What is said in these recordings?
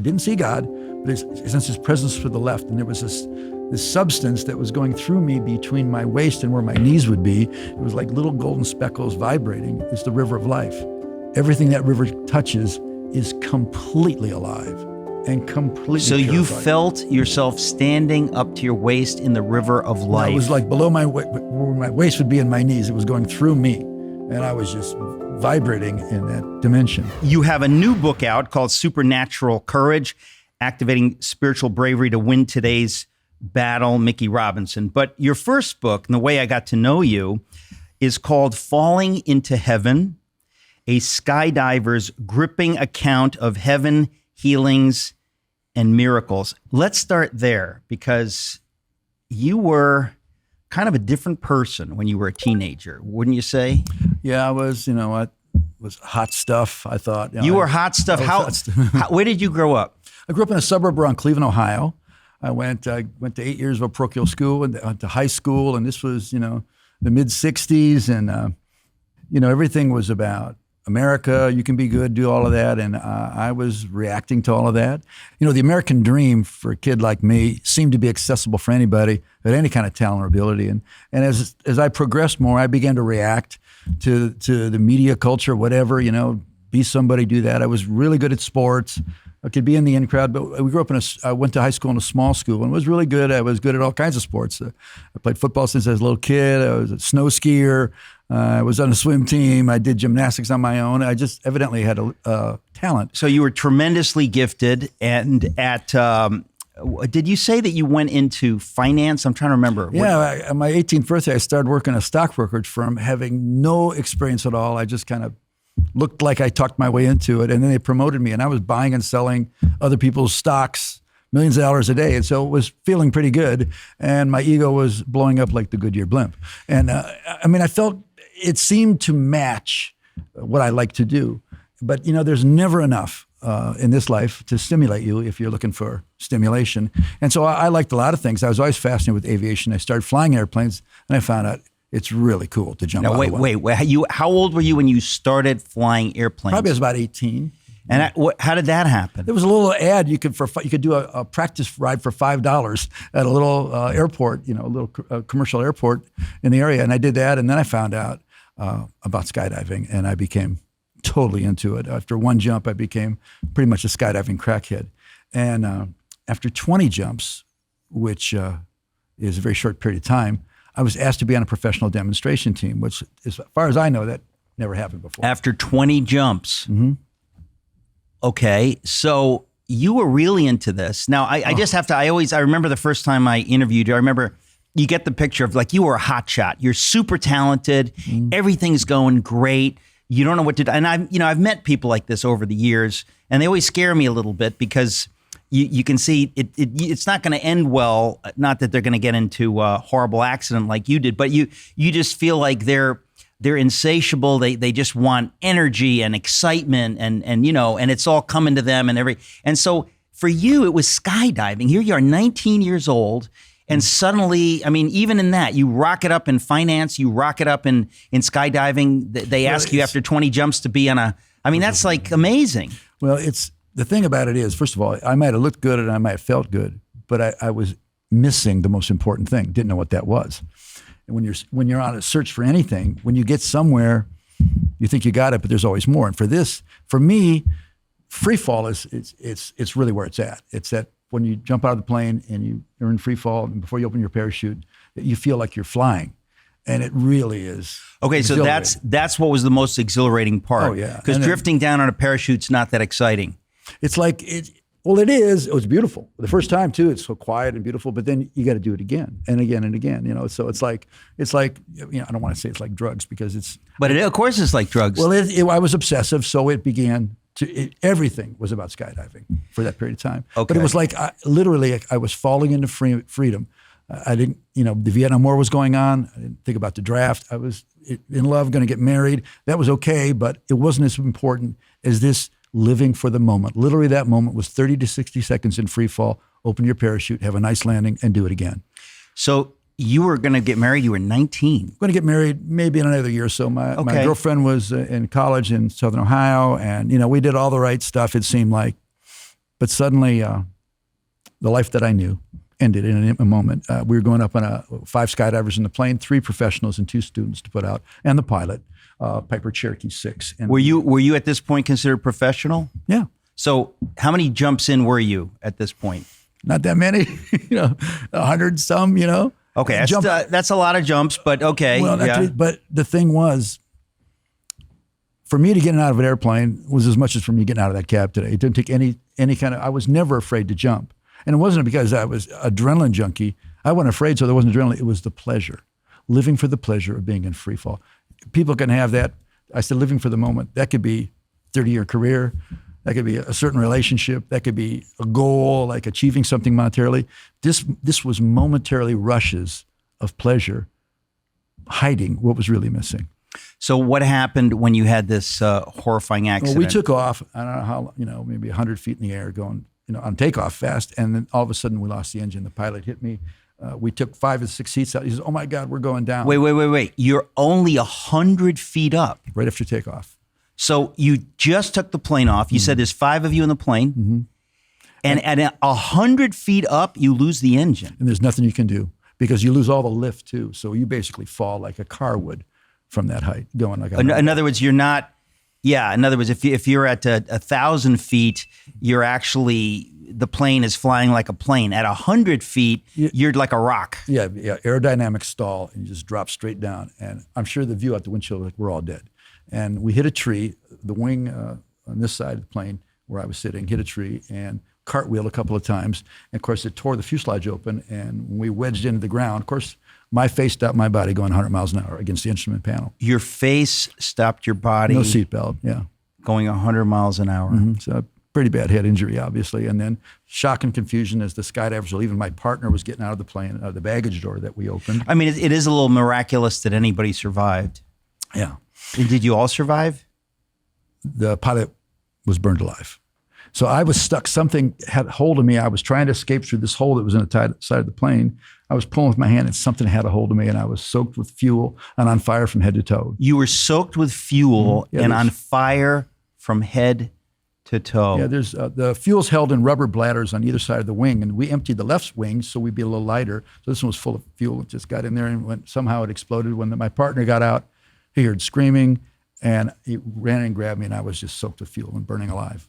didn't see God, but I sensed his presence to the left. And there was this substance that was going through me between my waist and where my knees would be. It was like little golden speckles vibrating. It's the river of life. Everything that river touches is completely alive and completely So purified. you felt yourself standing up to your waist in the river of life. It was like below where my waist would be and my knees. It was going through me. And I was just vibrating in that dimension. You have a new book out called Supernatural Courage, Activating Spiritual Bravery to Win Today's Battle, Mickey Robinson. But your first book, and the way I got to know you, is called Falling into Heaven, a skydiver's gripping account of heaven, healings, and miracles. Let's start there, because you were kind of a different person when you were a teenager, wouldn't you say? Yeah, I was, was hot stuff, I thought. You were hot stuff. Where did you grow up? I grew up in a suburb around Cleveland, Ohio. I went to 8 years of a parochial school and went to high school, and this was, the mid-'60s, and, everything was about America, you can be good, do all of that, and I was reacting to all of that. The American dream for a kid like me seemed to be accessible for anybody with any kind of talent or ability, and as I progressed more, I began to react to the media culture, whatever, be somebody, do that. I was really good at sports. I could be in the in crowd, but we grew up I went to high school in a small school and was really good. I was good at all kinds of sports. I played football since I was a little kid. I was a snow skier. I was on a swim team. I did gymnastics on my own. I just evidently had a talent. So you were tremendously gifted. And did you say that you went into finance? I'm trying to remember. Yeah, on my 18th birthday, I started working at a stock brokerage firm, having no experience at all. I just kind of looked like I talked my way into it. And then they promoted me, and I was buying and selling other people's stocks, millions of dollars a day. And so it was feeling pretty good. And my ego was blowing up like the Goodyear blimp. And I felt it seemed to match what I like to do. But, there's never enough in this life to stimulate you if you're looking for stimulation. And so I liked a lot of things. I was always fascinated with aviation. I started flying airplanes, and I found out it's really cool to jump out of one. How old were you when you started flying airplanes? Probably I was about 18. And how did that happen? There was a little ad you could do a practice ride for $5 at a little airport, a little commercial airport in the area, and I did that. And then I found out about skydiving, and I became totally into it. After one jump, I became pretty much a skydiving crackhead. And after 20 jumps, which is a very short period of time, I was asked to be on a professional demonstration team, which, as far as I know, that never happened before. After 20 jumps. Mm-hmm. Okay, so you were really into this. Now, I just have to, I remember the first time I interviewed you, I remember you get the picture of like you were a hot shot. You're super talented. Mm-hmm. Everything's going great. You don't know what to do. And I've met people like this over the years, and they always scare me a little bit because you can see it's not going to end well. Not that they're going to get into a horrible accident like you did, but you just feel like they're insatiable. They just want energy and excitement and it's all coming to them and so for you it was skydiving. Here you are, 19 years old, and suddenly, even in that, you rock it up in finance, you rock it up in skydiving. They ask you after 20 jumps to be on that's like amazing. Well, the thing about it is, first of all, I might have looked good and I might have felt good, but I was missing the most important thing. Didn't know what that was. And when you're on a search for anything, when you get somewhere, you think you got it, but there's always more. And for me, free fall it's really where it's at. It's that when you jump out of the plane and you're in free fall, and before you open your parachute, you feel like you're flying. And it really is. Okay, so that's what was the most exhilarating part. Oh, yeah. Because drifting down on a parachute's not that exciting. It's like, well, it is. It was beautiful. The first time, too, it's so quiet and beautiful, but then you got to do it again and again and again, So it's like, I don't want to say it's like drugs because it's. But of course it's like drugs. Well, I was obsessive, so it began everything was about skydiving for that period of time. Okay. But it was like, literally, I was falling into freedom. I didn't, the Vietnam War was going on. I didn't think about the draft. I was in love, going to get married. That was okay, but it wasn't as important as this living for the moment. Literally, that moment was 30 to 60 seconds in free fall. Open your parachute, have a nice landing, and do it again. So you were going to get married. You were 19. I'm going to get married maybe in another year or so. My girlfriend was in college in Southern Ohio, and we did all the right stuff. It seemed like But suddenly, the life that I knew ended in a moment. We were going up on 5 skydivers in the plane, 3 professionals and 2 students to put out, and the pilot, Piper Cherokee 6. And Were you at this point considered professional? yeah, So how many jumps in were you at this point? not that many, 100 some, Okay, that's a lot of jumps, but okay. Well, yeah. but the thing was, for me to get out of an airplane was as much as for me getting out of that cab today. It didn't take any kind of, I was never afraid to jump. And it wasn't because I was adrenaline junkie. I wasn't afraid, so there wasn't adrenaline. It was the pleasure, living for the pleasure of being in free fall. People can have that. I said, living for the moment. That could be 30-year career. That could be a certain relationship. That could be a goal, like achieving something monetarily. This was momentarily rushes of pleasure, hiding what was really missing. So what happened when you had this horrifying accident? Well, we took off, I don't know how, maybe 100 feet in the air going, on takeoff fast. And then all of a sudden we lost the engine. The pilot hit me. We took 5 or 6 seats out. He says, oh my God, we're going down. Wait. You're only 100 feet up. Right after takeoff. So you just took the plane off. You said there's 5 of you in the plane. Mm-hmm. And at 100 feet up, you lose the engine. And there's nothing you can do because you lose all the lift too. So you basically fall like a car would from that height going like in other words, you're not, in other words, if you're at 1,000 feet, you're actually, the plane is flying like a plane. At 100 feet, you're like a rock. Yeah, aerodynamic stall and you just drop straight down. And I'm sure the view out the windshield, like we're all dead. And we hit a tree, the wing on this side of the plane where I was sitting, hit a tree and cartwheeled a couple of times. And of course, it tore the fuselage open and when we wedged into the ground, of course, my face stopped my body going 100 miles an hour against the instrument panel. Your face stopped your body. No seatbelt, yeah. Going 100 miles an hour. Mm-hmm. So pretty bad head injury, obviously. And then shock and confusion as the skydivers were leaving. My partner was getting out of the plane, out of the baggage door that we opened. I mean, it is a little miraculous that anybody survived. Yeah. Did you all survive? The pilot was burned alive. So I was stuck. Something had hold of me. I was trying to escape through this hole that was in the side of the plane. I was pulling with my hand and something had a hold of me and I was soaked with fuel and on fire from head to toe. You were soaked with fuel and on fire from head to toe. Yeah, there's the fuel's held in rubber bladders on either side of the wing, and we emptied the left wing so we'd be a little lighter. So this one was full of fuel. It just got in there and somehow it exploded. When my partner got out, he heard screaming and he ran and grabbed me and I was just soaked with fuel and burning alive.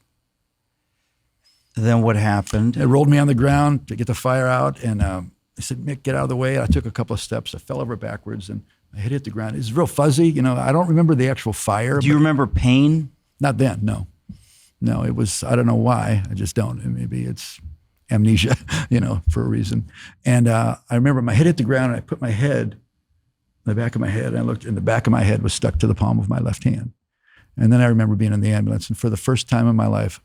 Then what happened? It rolled me on the ground to get the fire out and I said, Mick, get out of the way. I took a couple of steps. I fell over backwards and I hit the ground. It was real fuzzy. I don't remember the actual fire. Do you remember pain? Not then, no. No, it was, I don't know why. I just don't. Maybe it's amnesia, for a reason. And I remember my head hit the ground and I put my head in the back of my head and I looked and the back of my head was stuck to the palm of my left hand. And then I remember being in the ambulance and for the first time in my life,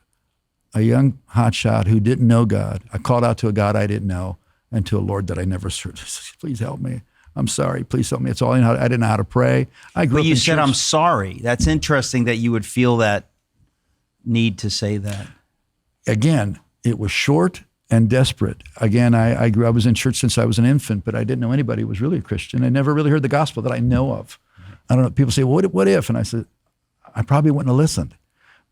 a young hotshot who didn't know God, I called out to a God I didn't know and to a Lord that I never served. Please help me. I'm sorry. Please help me. It's all I know. I didn't know how to pray. But you said, I'm sorry. That's interesting that you would feel that need to say that. Again, it was short and desperate. Again, I was in church since I was an infant, but I didn't know anybody who was really a Christian. I never really heard the gospel that I know of. I don't know. People say, well, what if? And I said, I probably wouldn't have listened.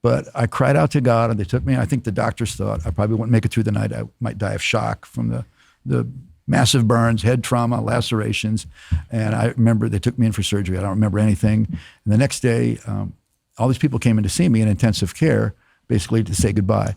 But I cried out to God and they took me. I think the doctors thought I probably wouldn't make it through the night. I might die of shock from the massive burns, head trauma, lacerations. And I remember they took me in for surgery. I don't remember anything. And the next day, all these people came in to see me in intensive care, basically to say goodbye.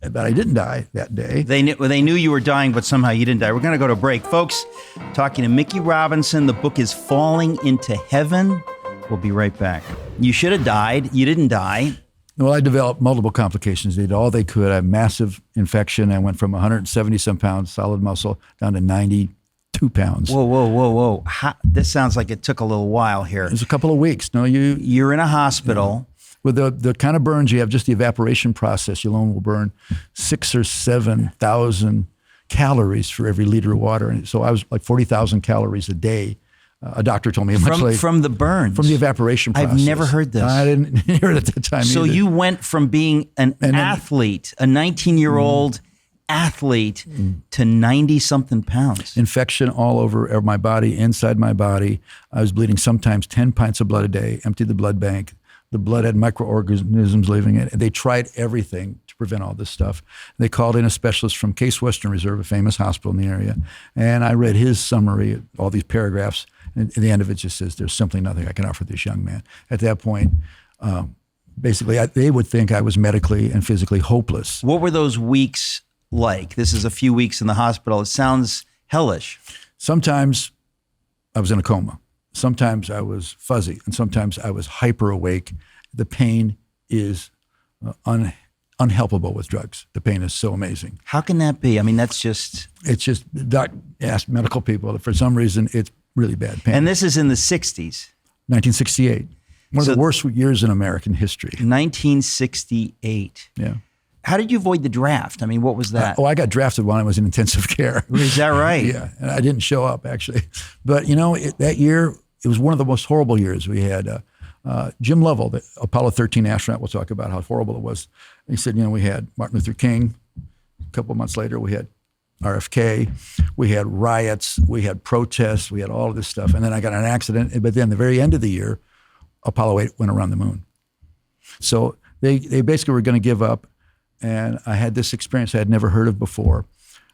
But I didn't die that day. They knew you were dying, but somehow you didn't die. We're going to go to a break. Folks, talking to Mickey Robinson. The book is Falling into Heaven. We'll be right back. You should have died. You didn't die. Well, I developed multiple complications. They did all they could. I had massive infection. I went from 170-some pounds solid muscle down to 92 pounds. Whoa. This sounds like it took a little while here. It was a couple of weeks. No, You're in a hospital. With the kind of burns you have, just the evaporation process, you alone will burn 6,000 or 7,000 calories for every liter of water. And so I was like 40,000 calories a day. A doctor told me from the burns, from the evaporation process. I've never heard this. I didn't hear it at the time. So either. you went from being an athlete, a 19-year-old athlete, to 90-something pounds. Infection all over my body, inside my body. I was bleeding sometimes 10 pints of blood a day. Emptied the blood bank. The blood had microorganisms living in it. They tried everything to prevent all this stuff. They called in a specialist from Case Western Reserve, a famous hospital in the area. And I read his summary, all these paragraphs. And at the end of it just says, there's simply nothing I can offer this young man. At that point, basically, they would think I was medically and physically hopeless. What were those weeks like? This is a few weeks in the hospital. It sounds hellish. Sometimes I was in a coma. Sometimes I was fuzzy, and sometimes I was hyper awake. The pain is unhelpable with drugs. The pain is so amazing. How can that be? I mean, that's just... It's just, doc asked medical people that for some reason it's really bad pain. And this is in the 60s. 1968. One of the worst years in American history. 1968. Yeah. How did you avoid the draft? I mean, what was that? I got drafted when I was in intensive care. Is that right? Yeah, and I didn't show up, actually. But, that year, it was one of the most horrible years. We had Jim Lovell, the Apollo 13 astronaut. We'll talk about how horrible it was. He said, we had Martin Luther King. A couple of months later, we had RFK. We had riots. We had protests. We had all of this stuff. And then I got in an accident. But then the very end of the year, Apollo 8 went around the moon. So they basically were going to give up. And I had this experience I had never heard of before.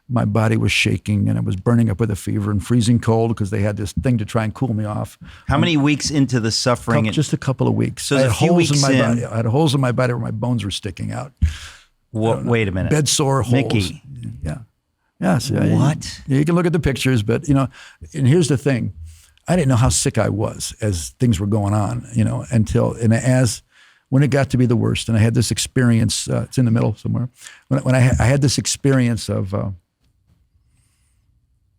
My body was shaking and I was burning up with a fever and freezing cold because they had this thing to try and cool me off. How many weeks into the suffering? Just a couple of weeks. So I had a few holes weeks in my in. body. I had holes in my body where my bones were sticking out. Wait a minute. Bed sore holes. Mickey. Yeah. Yes. What? You can look at the pictures, but and here's the thing. I didn't know how sick I was as things were going on, when it got to be the worst, and I had this experience, it's in the middle somewhere, when I had this experience of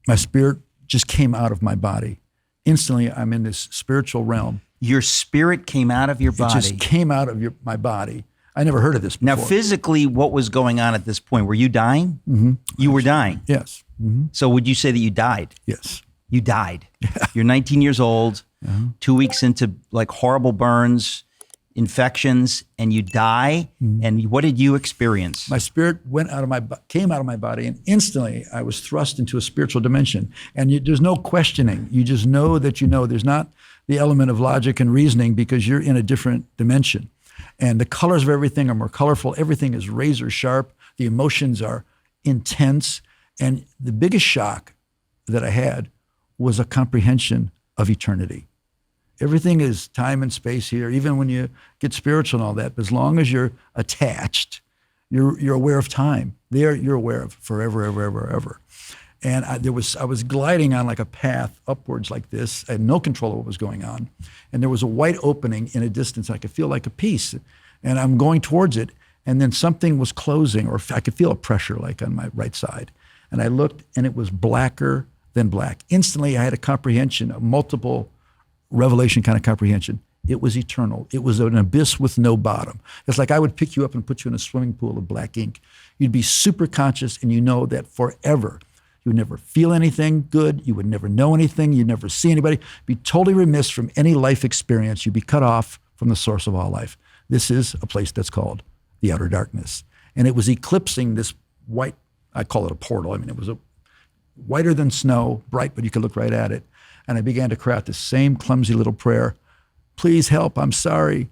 my spirit just came out of my body. Instantly, I'm in this spiritual realm. Your spirit came out of your body? It just came out of my body. I never heard of this before. Now, physically, what was going on at this point? Were you dying? Mm-hmm. You were dying? Yes. Mm-hmm. So would you say that you died? Yes. You died. Yeah. You're 19 years old, 2 weeks into horrible burns, infections, and you die. Mm-hmm. And what did you experience? My spirit came out of my body, and instantly I was thrust into a spiritual dimension. And there's no questioning. You just know that there's not the element of logic and reasoning because you're in a different dimension. And the colors of everything are more colorful. Everything is razor sharp. The emotions are intense. And the biggest shock that I had was a comprehension of eternity. Everything is time and space here, even when you get spiritual and all that. But as long as you're attached, you're aware of time. There, you're aware of forever, ever, ever, ever. And I was gliding on like a path upwards like this. I had no control of what was going on. And there was a white opening in a distance. I could feel like a piece. And I'm going towards it. And then something was closing, or I could feel a pressure like on my right side. And I looked, and it was blacker than black. Instantly, I had a comprehension, a multiple revelation kind of comprehension. It was eternal. It was an abyss with no bottom. It's like I would pick you up and put you in a swimming pool of black ink. You'd be super conscious, and you know that forever. You would never feel anything good. You would never know anything. You'd never see anybody. Be totally remiss from any life experience. You'd be cut off from the source of all life. This is a place that's called the outer darkness. And it was eclipsing this white, I call it a portal. I mean, it was whiter than snow, bright, but you could look right at it. And I began to cry out the same clumsy little prayer. Please help, I'm sorry.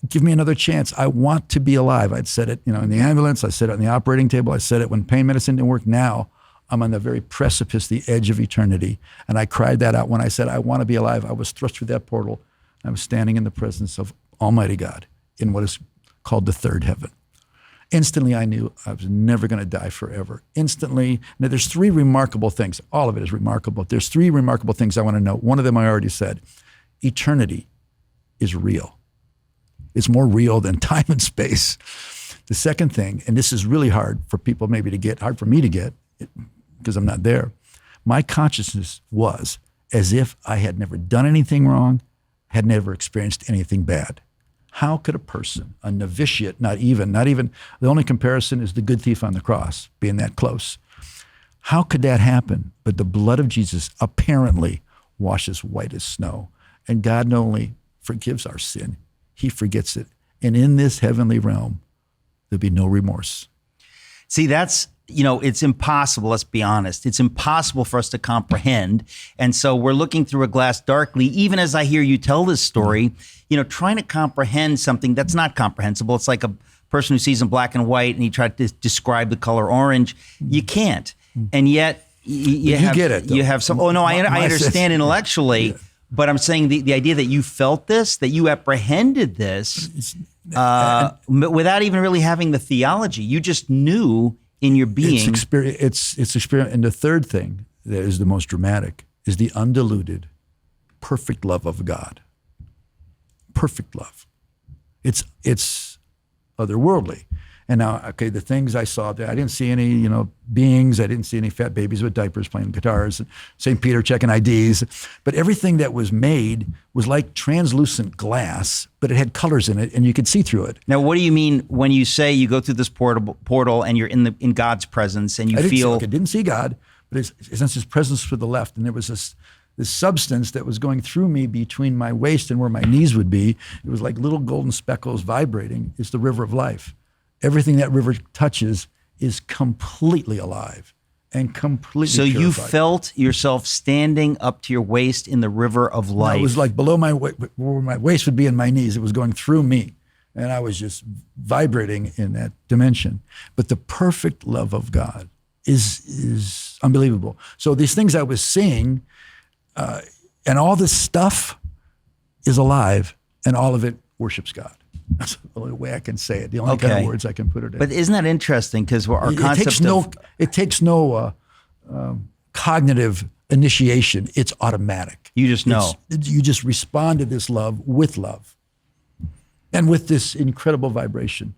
Give me another chance. I want to be alive. I'd said it, in the ambulance. I said it on the operating table. I said it when pain medicine didn't work. Now I'm on the very precipice, the edge of eternity. And I cried that out when I said, I want to be alive. I was thrust through that portal. I was standing in the presence of Almighty God in what is called the third heaven. Instantly, I knew I was never going to die forever. Instantly. Now, there's three remarkable things. All of it is remarkable. There's three remarkable things I want to know. One of them I already said. Eternity is real. It's more real than time and space. The second thing, and this is really hard for people maybe to get, hard for me to get, because I'm not there. My consciousness was as if I had never done anything wrong, had never experienced anything bad. How could a person, a novitiate, not even, the only comparison is the good thief on the cross, being that close. How could that happen? But the blood of Jesus apparently washes white as snow. And God not only forgives our sin, he forgets it. And in this heavenly realm, there'll be no remorse. See, that's it's impossible. Let's be honest. It's impossible for us to comprehend. And so we're looking through a glass darkly, even as I hear you tell this story, trying to comprehend something that's not comprehensible. It's like a person who sees in black and white and he tried to describe the color orange. You can't. And yet you get it, though. You have some, I understand intellectually, but I'm saying the idea that you felt this, that you apprehended this without even really having the theology, you just knew in your being. It's experience. And the third thing that is the most dramatic is the undiluted, perfect love of God. Perfect love. It's otherworldly. And now, okay, the things I saw there, I didn't see any, beings. I didn't see any fat babies with diapers playing guitars, St. Peter checking IDs. But everything that was made was like translucent glass, but it had colors in it, and you could see through it. Now, what do you mean when you say you go through this portal and you're in God's presence and I didn't see God, but it's His presence to the left, and there was this substance that was going through me between my waist and where my knees would be. It was like little golden speckles vibrating. It's the river of life. Everything that river touches is completely alive and completely So purified. You felt yourself standing up to your waist in the river of life. No, it was like below where my waist would be in my knees. It was going through me. And I was just vibrating in that dimension. But the perfect love of God is unbelievable. So these things I was seeing, and all this stuff is alive, and all of it worships God. That's the only way I can say it. The only kind of words I can put it in. But isn't that interesting? Because our concept it takes no cognitive initiation. It's automatic. You just know. You just respond to this love, and with this incredible vibration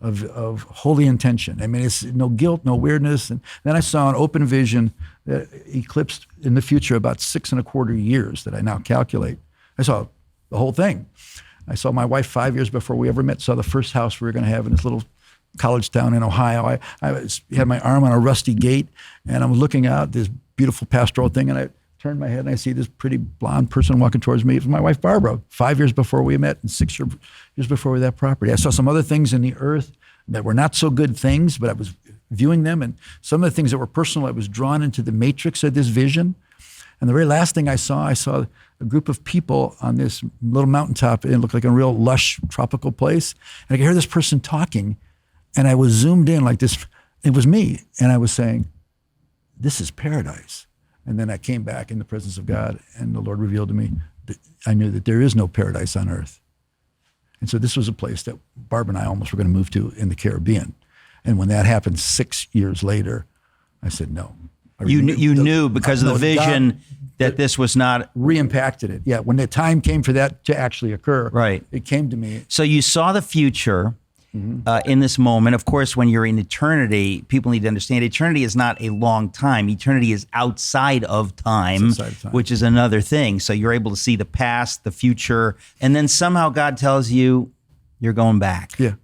of holy intention. I mean, it's no guilt, no weirdness. And then I saw an open vision that eclipsed in the future about 6.25 years that I now calculate. I saw the whole thing. I saw my wife 5 years before we ever met, saw the first house we were going to have in this little college town in Ohio. I had my arm on a rusty gate, and I'm looking out this beautiful pastoral thing, and I turned my head, and I see this pretty blonde person walking towards me. It was my wife, Barbara, 5 years before we met and 6 years before we had that property. I saw some other things in the earth that were not so good things, but I was viewing them, and some of the things that were personal, I was drawn into the matrix of this vision. And the very last thing I saw a group of people on this little mountaintop. It looked like a real lush tropical place. And I could hear this person talking, and I was zoomed in like this. It was me. And I was saying, this is paradise. And then I came back in the presence of God, and the Lord revealed to me that I knew that there is no paradise on earth. And so this was a place that Barb and I almost were going to move to in the Caribbean. And when that happened 6 years later, I said, no. You knew because of the vision God, that this was not... Re-impacted it. Yeah, when the time came for that to actually occur, right. It came to me. So you saw the future in this moment. Of course, when you're in eternity, people need to understand eternity is not a long time. Eternity is outside of time, which is another thing. So you're able to see the past, the future, and then somehow God tells you you're going back. Yeah.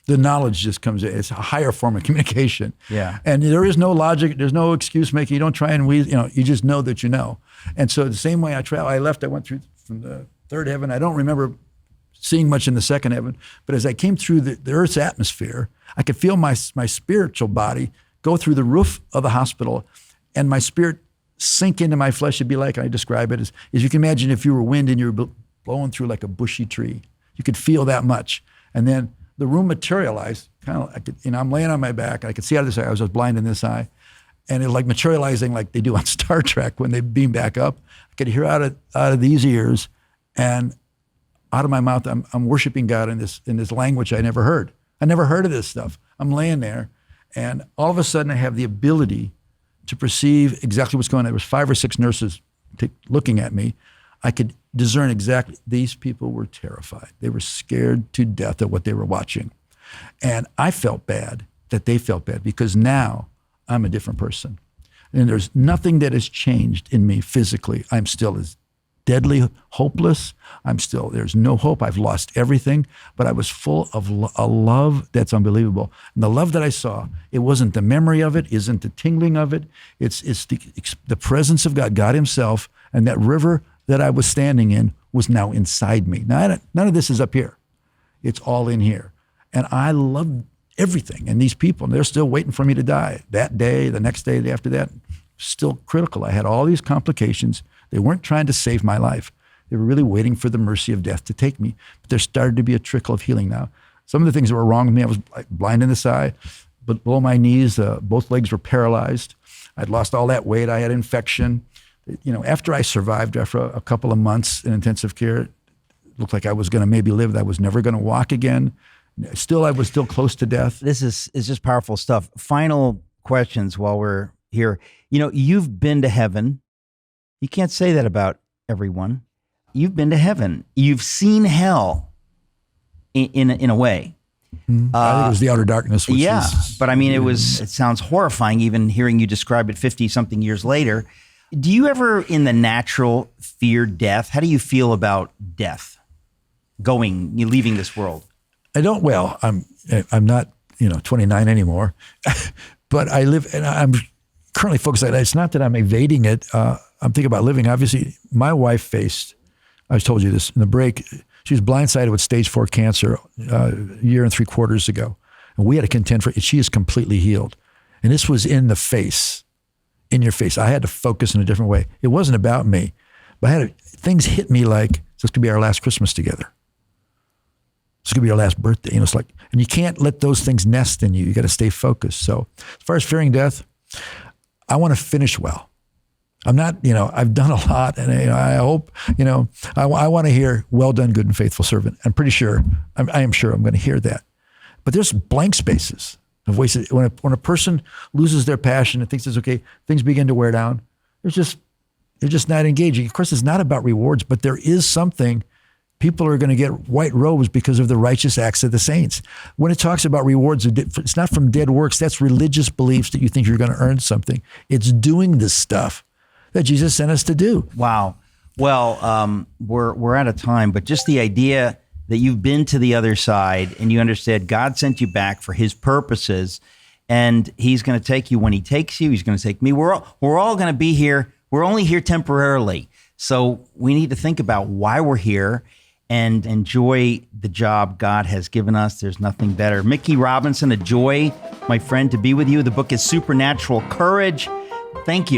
The knowledge just comes in. It's a higher form of communication. Yeah. And there is no logic. There's no excuse making. You don't try and you just know that you know. And so the same way I left, I went through from the third heaven. I don't remember seeing much in the second heaven, but as I came through the earth's atmosphere, I could feel my spiritual body go through the roof of the hospital, and my spirit sink into my flesh. It'd be like, I describe it as you can imagine if you were wind and you were blowing through like a bushy tree. You could feel that much. And then the room materialized, kind of, I'm laying on my back, and I could see out of this eye. I was just blind in this eye, and it was like materializing like they do on Star Trek when they beam back up. I could hear out of these ears, and out of my mouth, I'm worshiping God in this language I never heard. I never heard of this stuff. I'm laying there, and all of a sudden I have the ability to perceive exactly what's going on. There was 5 or 6 nurses looking at me. I could discern exactly, these people were terrified. They were scared to death of what they were watching. And I felt bad that they felt bad, because now I'm a different person. And there's nothing that has changed in me physically. I'm still as deadly hopeless. There's no hope. I've lost everything, but I was full of a love that's unbelievable. And the love that I saw, it wasn't the memory of it, isn't the tingling of it. It's the presence of God, God himself, and that river that I was standing in was now inside me. Now, none of this is up here. It's all in here. And I loved everything. And these people, they're still waiting for me to die. That day, the next day, the day after that, still critical. I had all these complications. They weren't trying to save my life. They were really waiting for the mercy of death to take me. But there started to be a trickle of healing now. Some of the things that were wrong with me, I was like blind in this eye, but below my knees, both legs were paralyzed. I'd lost all that weight. I had infection. After I survived, after a couple of months in intensive care, it looked like I was going to maybe live. I was never going to walk again. I was still close to death. This is just powerful stuff. Final questions while we're here. You've been to heaven. You can't say that about everyone. You've been to heaven. You've seen hell in a way. I think it was the outer darkness. Which but I mean, it sounds horrifying even hearing you describe it 50 something years later. Do you ever in the natural fear death? How do you feel about death? Leaving this world? I don't. Well, I'm not, 29 anymore, but I live, and I'm currently focused on it. It's not that I'm evading it. I'm thinking about living. Obviously, my wife faced, I told you this in the break, she was blindsided with stage 4 cancer a year and 3/4 ago. And we had to contend for it. She is completely healed. And this was in the face, in your face. I had to focus in a different way. It wasn't about me, but things hit me like, this could be our last Christmas together. This could be our last birthday. It's like, and you can't let those things nest in you. You got to stay focused. So as far as fearing death, I want to finish well. I'm not, I've done a lot, and I hope, I want to hear, well done, good and faithful servant. I'm pretty sure, I am sure I'm going to hear that. But there's blank spaces of wasted. When a person loses their passion and thinks it's okay, things begin to wear down. They're just not engaging. Of course, it's not about rewards, but there is something. People are going to get white robes because of the righteous acts of the saints. When it talks about rewards, it's not from dead works. That's religious beliefs that you think you're going to earn something. It's doing this stuff that Jesus sent us to do. Wow. Well, we're out of time, but just the idea that you've been to the other side and you understand God sent you back for his purposes, and he's going to take you when he takes you. He's going to take me. We're all going to be here. We're only here temporarily. So we need to think about why we're here and enjoy the job God has given us. There's nothing better. Mickey Robinson, a joy, my friend, to be with you. The book is Supernatural Courage. Thank you.